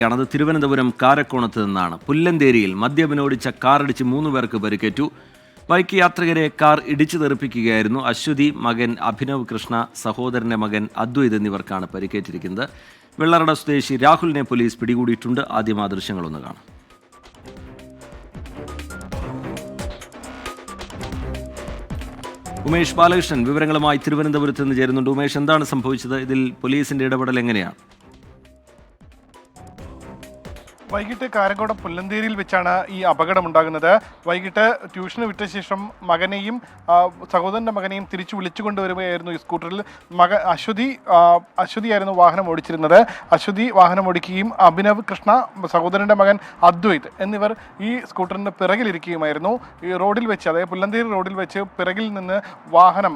ത് തിരുവനന്തപുരം കാരക്കോണത്ത് നിന്നാണ്. പുല്ലന്തേരിയിൽ മദ്യപിനോടിച്ച കാറിടിച്ച് 3 പേർക്ക് പരിക്കേറ്റു. ബൈക്ക് യാത്രികരെ കാർ ഇടിച്ചു തെറിപ്പിക്കുകയായിരുന്നു. അശ്വതി, മകൻ അഭിനവ് കൃഷ്ണ, സഹോദരന്റെ മകൻ അദ്വൈത് എന്നിവർക്കാണ് പരിക്കേറ്റിരിക്കുന്നത്. വെള്ളറട സ്വദേശി രാഹുലിനെ പോലീസ് പിടികൂടിയിട്ടുണ്ട്. ആദ്യം ആ ദൃശ്യങ്ങളൊന്ന് കാണാം. ഉമേഷ് ബാലകൃഷ്ണൻ വിവരങ്ങളുമായി തിരുവനന്തപുരത്ത് നിന്ന് ചേരുന്നുണ്ട്. ഉമേഷ്, എന്താണ് സംഭവിച്ചത്? ഇതിൽ പോലീസിന്റെ ഇടപെടൽ എങ്ങനെയാണ്? വൈകിട്ട് കാരക്കോടം പുല്ലന്തേരിയിൽ വെച്ചാണ് ഈ അപകടമുണ്ടാകുന്നത്. വൈകിട്ട് ട്യൂഷന് വിട്ട ശേഷം മകനെയും സഹോദരൻ്റെ മകനെയും തിരിച്ചു വിളിച്ചുകൊണ്ടുവരികയായിരുന്നു ഈ സ്കൂട്ടറിൽ. അശ്വതിയായിരുന്നു വാഹനം ഓടിച്ചിരുന്നത്. അശ്വതി വാഹനം ഓടിക്കുകയും അഭിനവ് കൃഷ്ണ, സഹോദരൻ്റെ മകൻ അദ്വൈത് എന്നിവർ ഈ സ്കൂട്ടറിന് പിറകിലിരിക്കുകയുമായിരുന്നു. ഈ റോഡിൽ വെച്ച്, അതായത് പുല്ലന്തേരി റോഡിൽ വെച്ച് പിറകിൽ നിന്ന് വാഹനം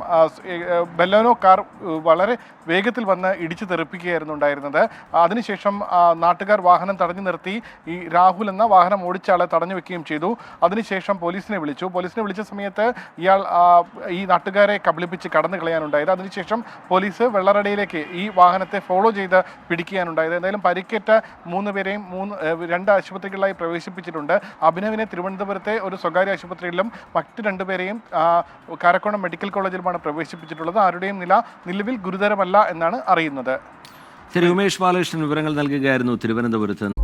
ബെലോനോ കാർ വളരെ വേഗത്തിൽ വന്ന് ഇടിച്ചു തെറിപ്പിക്കുകയായിരുന്നു ഉണ്ടായിരുന്നത്. അതിനുശേഷം നാട്ടുകാർ വാഹനം തടഞ്ഞു നിർത്തി ഈ രാഹുൽ എന്ന വാഹനം ഓടിച്ച ആളെ തടഞ്ഞു വെക്കുകയും ചെയ്തു. അതിനുശേഷം പോലീസിനെ വിളിച്ച സമയത്ത് ഇയാൾ ഈ നാട്ടുകാരെ കബളിപ്പിച്ച് കടന്നു കളയാനുണ്ടായത്. അതിനുശേഷം പോലീസ് വെള്ളറടയിലേക്ക് ഈ വാഹനത്തെ ഫോളോ ചെയ്ത് പിടിക്കാനുണ്ടായത്. എന്തായാലും പരിക്കേറ്റ 3 പേരെയും 2 ആശുപത്രികളിലായി പ്രവേശിപ്പിച്ചിട്ടുണ്ട്. അഭിനവിനെ തിരുവനന്തപുരത്തെ ഒരു സ്വകാര്യ ആശുപത്രിയിലും മറ്റ് 2 പേരെയും കാരക്കോണം മെഡിക്കൽ കോളേജിലുമാണ് പ്രവേശിപ്പിച്ചിട്ടുള്ളത്. ആരുടെയും നില നിലവിൽ ഗുരുതരമല്ല എന്നാണ് അറിയുന്നത്. ശരി, ഉമേഷ് ബാലകൃഷ്ണൻ വിവരങ്ങൾ നൽകുകയായിരുന്നു തിരുവനന്തപുരത്ത്.